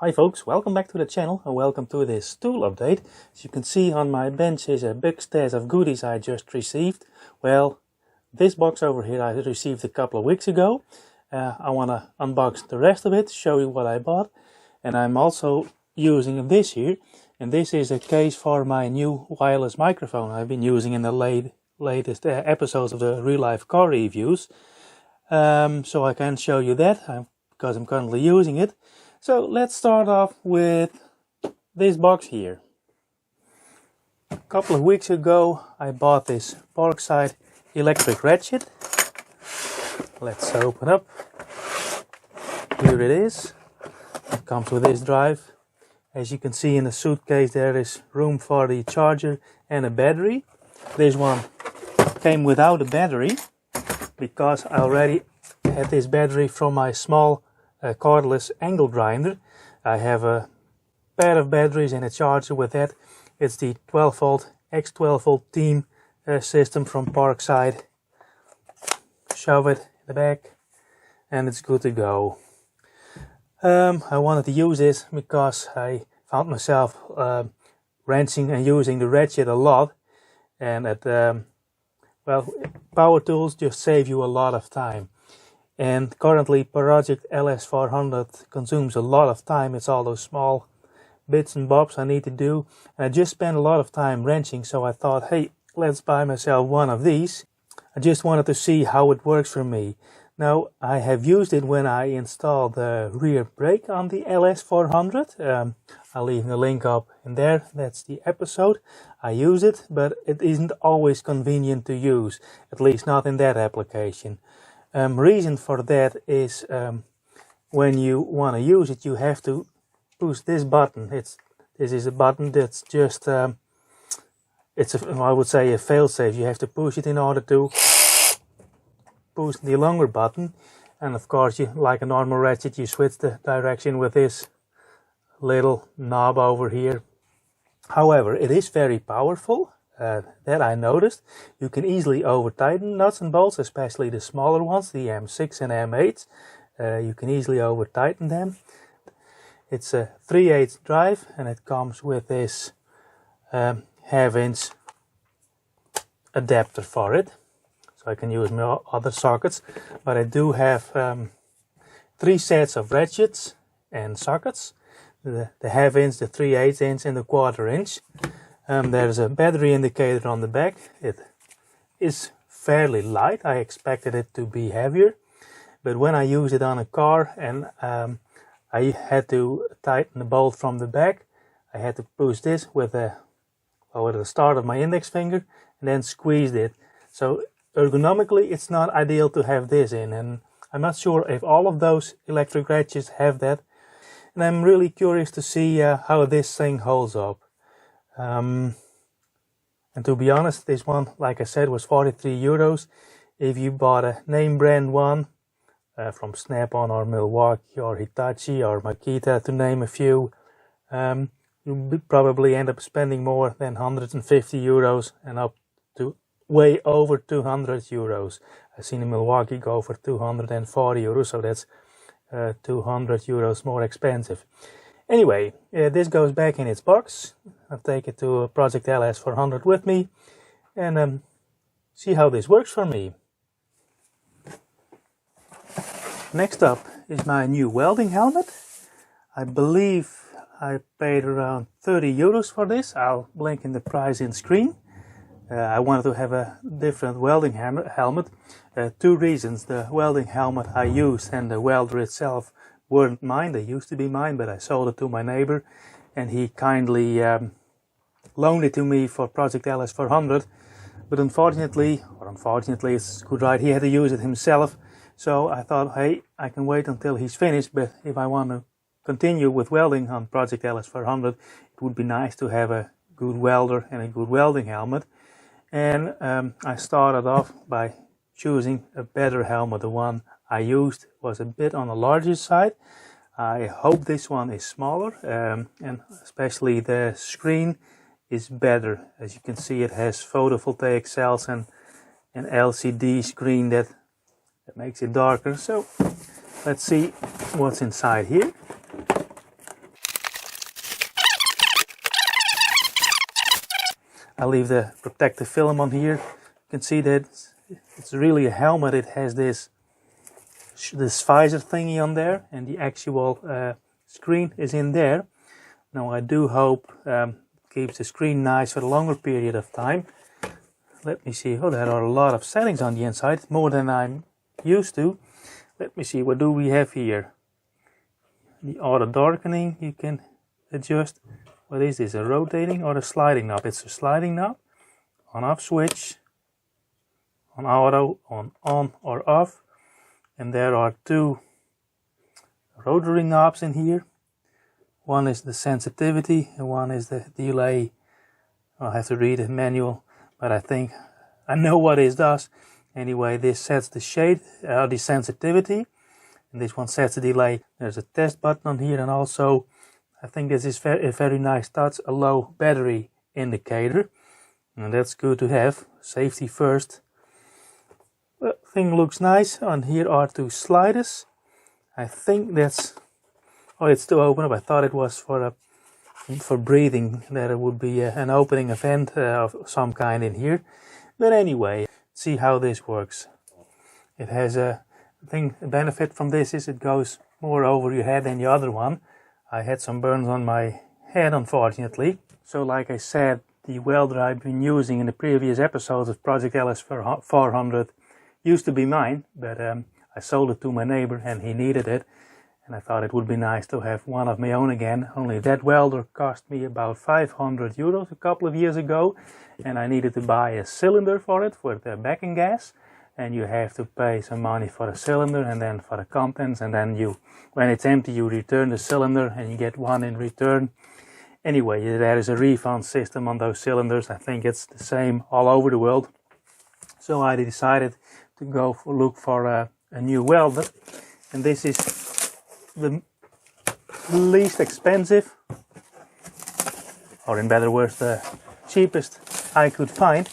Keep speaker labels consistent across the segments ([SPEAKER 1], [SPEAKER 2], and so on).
[SPEAKER 1] Hi folks, welcome back to the channel and welcome to this tool update. As you can see on my bench is a big stash of goodies I just received. Well, this box over here I received a couple of weeks ago. I want to unbox the rest of it, show you what I bought. And I'm also using this here. And this is a case for my new wireless microphone I've been using in the latest episodes of the real life car reviews. So I can show you that because I'm currently using it. So let's start off with this box here. A couple of weeks ago I bought this Parkside electric ratchet. Let's open up. Here it is. It comes with this drive. As you can see in the suitcase there is room for the charger and a battery. This one came without a battery because I already had this battery from my small cordless angle grinder. I have a pair of batteries and a charger with that. It's the 12 volt X12 volt team system from Parkside. Shove it in the back and it's good to go. I wanted to use this because I found myself wrenching and using the ratchet a lot, and well, power tools just save you a lot of time. And currently Project LS400 consumes a lot of time. It's all those small bits and bobs I need to do. And I just spent a lot of time wrenching, so I thought, hey, let's buy myself one of these. I just wanted to see how it works for me. Now, I have used it when I installed the rear brake on the LS400. I'll leave the link up in there. That's the episode. I use it, but it isn't always convenient to use, at least not in that application. Reason for that is when you want to use it, you have to push this button. This is a button that's just I would say a failsafe. You have to push it in order to push the longer button, and of course, like a normal ratchet, you switch the direction with this little knob over here. However, it is very powerful. That I noticed. You can easily over tighten nuts and bolts, especially the smaller ones, the M6 and M8. You can easily over tighten them. It's a 3/8 drive and it comes with this half-inch adapter for it. So I can use my other sockets. But I do have 3 sets of ratchets and sockets. The half-inch, the 3/8 inch and the 1/4 inch. There's a battery indicator on the back. It is fairly light. I expected it to be heavier, but when I use it on a car and I had to tighten the bolt from the back, I had to push this with the start of my index finger and then squeeze it. So ergonomically it's not ideal to have this in, and I'm not sure if all of those electric ratchets have that, and I'm really curious to see how this thing holds up. And to be honest, this one, like I said, was 43 euros. If you bought a name brand one from Snap-on or Milwaukee or Hitachi or Makita, to name a few, you probably end up spending more than 150 euros and up to way over 200 euros. I've seen a Milwaukee go for 240 euros, so that's 200 euros more expensive. Anyway, this goes back in its box. I'll take it to Project LS400 with me and see how this works for me. Next up is my new welding helmet. I believe I paid around 30 euros for this. I'll link in the price in screen. I wanted to have a different welding helmet. 2 reasons. The welding helmet I used and the welder itself weren't mine. They used to be mine, but I sold it to my neighbor and he kindly loaned it to me for Project LS400. But unfortunately it's good, right, he had to use it himself. So I thought, hey, I can wait until he's finished, but if I want to continue with welding on Project LS400, it would be nice to have a good welder and a good welding helmet. And I started off by choosing a better helmet. The one I used was a bit on the larger side. I hope this one is smaller, and especially the screen is better. As you can see, it has photovoltaic cells and an LCD screen that makes it darker. So let's see what's inside here. I leave the protective film on here. You can see that it's really a helmet. It has this visor thingy on there, and the actual screen is in there. Now I do hope it keeps the screen nice for a longer period of time. Let me see. Oh, there are a lot of settings on the inside, more than I'm used to. Let me see, what do we have here? The auto-darkening you can adjust. What is this, a rotating or a sliding knob? It's a sliding knob. On-off switch. On auto, on or off. And there are two rotary knobs in here. One is the sensitivity and one is the delay. I'll have to read the manual, but I think I know what it does. Anyway, this sets the shade, the sensitivity, and this one sets the delay. There's a test button on here, and also I think this is a very nice touch, a low battery indicator, and that's good to have. Safety first. The thing looks nice. On here are two sliders. I think that's, oh, it's to open up. I thought it was for breathing, that it would be an opening event of some kind in here. But anyway, see how this works. It has a thing. The benefit from this is it goes more over your head than the other one. I had some burns on my head, unfortunately. So like I said, the welder I've been using in the previous episodes of Project LS400 used to be mine, but I sold it to my neighbor and he needed it. And I thought it would be nice to have one of my own again. Only that welder cost me about 500 euros a couple of years ago. And I needed to buy a cylinder for it, for the backing gas. And you have to pay some money for a cylinder and then for the contents. And then when it's empty, you return the cylinder and you get one in return. Anyway, there is a refund system on those cylinders. I think it's the same all over the world. So I decided to look for a new welder. And this is the least expensive, or in better words, the cheapest I could find.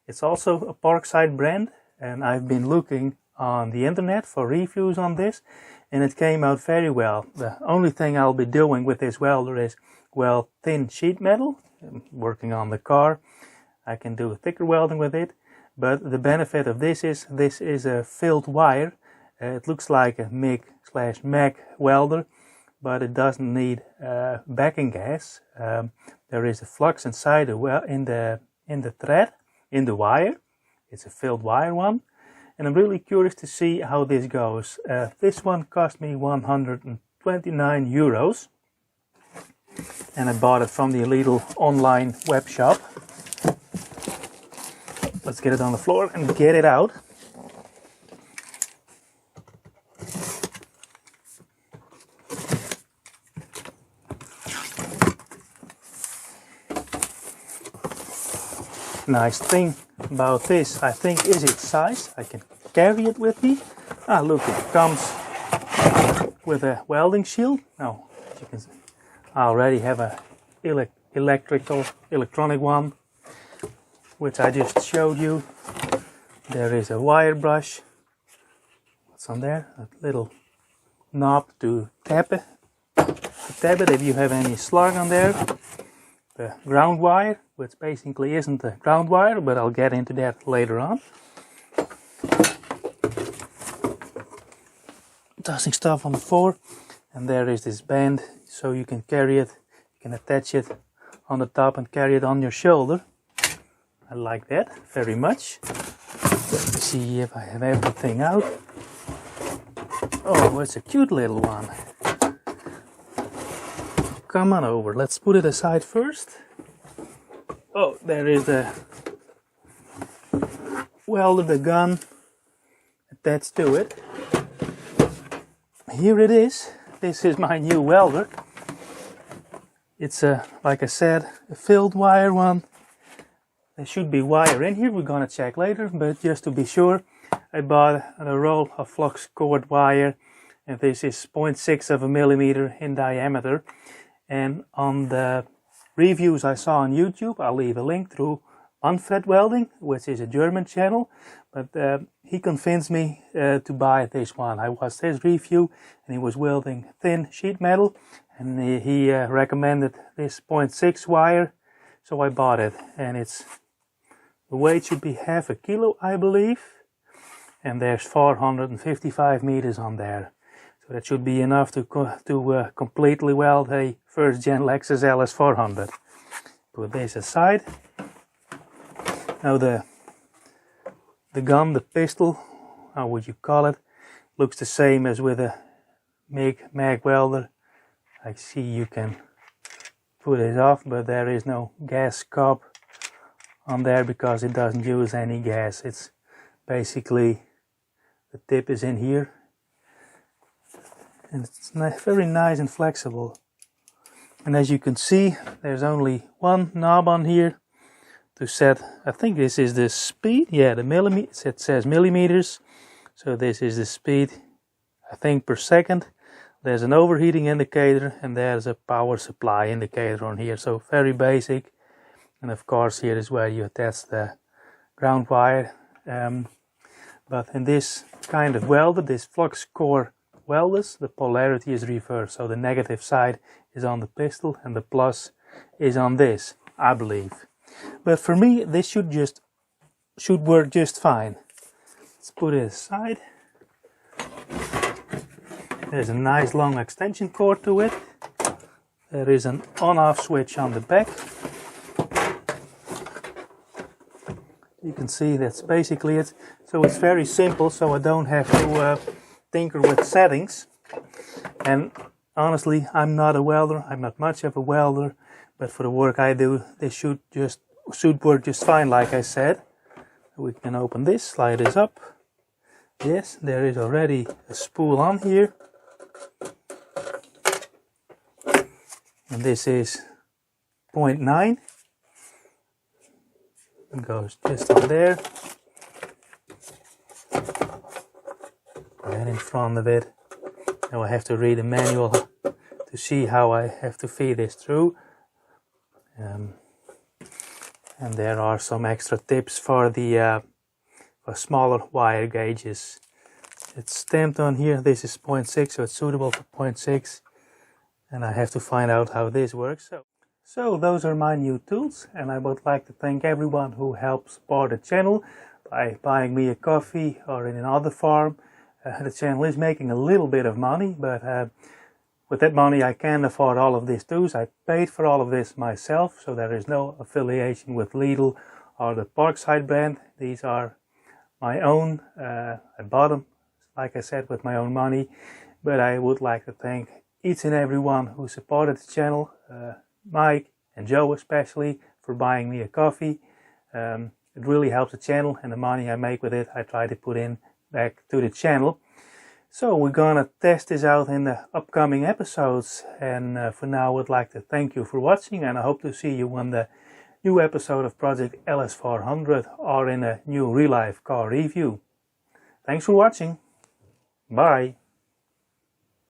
[SPEAKER 1] It's also a Parkside brand, and I've been looking on the internet for reviews on this, and it came out very well. The only thing I'll be doing with this welder is, well, thin sheet metal. I'm working on the car. I can do thicker welding with it, but the benefit of this is a filled wire. It looks like a MIG/MEG welder, but it doesn't need backing gas. There is a flux inside in the thread, in the wire. It's a filled wire one, and I'm really curious to see how this goes. This one cost me 129 euros, and I bought it from the little online web shop. Let's get it on the floor and get it out. Nice thing about this, I think, is its size. I can carry it with me. Ah, look, it comes with a welding shield. Now, as you can see, I already have a electronic one, which I just showed you. There is a wire brush. What's on there? A little knob to tap it. If you have any slug on there. The ground wire, which basically isn't a ground wire, but I'll get into that later on. Tossing stuff on the floor, and there is this band, so you can carry it, you can attach it on the top and carry it on your shoulder. I like that very much. Let me see if I have everything out. Oh, it's a cute little one. Come on over, let's put it aside first. Oh, there is the welder, the gun attached to it. Here it is. This is my new welder. It's like I said, a filled wire one. There should be wire in here, we're gonna check later, but just to be sure, I bought a roll of flux-core wire, and this is 0.6 of a millimeter in diameter. And on the reviews I saw on YouTube, I'll leave a link through Unfred Welding, which is a German channel, but he convinced me to buy this one. I watched his review and he was welding thin sheet metal, and he recommended this 0.6 wire. so I bought it, and the weight should be half a kilo, I believe, and there's 455 meters on there, so that should be enough to completely weld a first gen Lexus LS400. Put this aside. Now the gun, the pistol, how would you call it, looks the same as with a mag welder. I see you can put it off, but there is no gas cob on there because it doesn't use any gas. It's basically, the tip is in here, and it's very nice and flexible. And as you can see, there's only one knob on here to set, I think this is the speed, yeah, the millimeters, it says millimeters, so this is the speed, I think, per second. There's an overheating indicator, and there's a power supply indicator on here, so very basic. And of course here is where you attach the ground wire. But in this kind of welder, this flux-core welders, the polarity is reversed, so the negative side is on the pistol and the plus is on this, I believe. But for me, this should work just fine. Let's put it aside. There's a nice long extension cord to it. There is an on-off switch on the back. You can see that's basically it. So it's very simple, so I don't have to tinker with settings. And honestly, I'm not a welder. I'm not much of a welder, but for the work I do, this should work just fine, like I said. We can open this, slide this up. Yes, there is already a spool on here. And this is 0.9. It goes just on there. And in front of it. Now I have to read the manual to see how I have to feed this through. And there are some extra tips for the for smaller wire gauges. It's stamped on here. This is 0.6, so it's suitable for 0.6. And I have to find out how this works. So those are my new tools, and I would like to thank everyone who helped support the channel by buying me a coffee or in another form. The channel is making a little bit of money, but with that money I can afford all of these tools. I paid for all of this myself, so there is no affiliation with Lidl or the Parkside brand. These are my own. I bought them, like I said, with my own money. But I would like to thank each and everyone who supported the channel, Mike and Joe especially, for buying me a coffee. It really helps the channel, and the money I make with it I try to put in back to the channel. So we're gonna test this out in the upcoming episodes, and for now I would like to thank you for watching, and I hope to see you on the new episode of Project LS400 or in a new real life car review. Thanks for watching. Bye.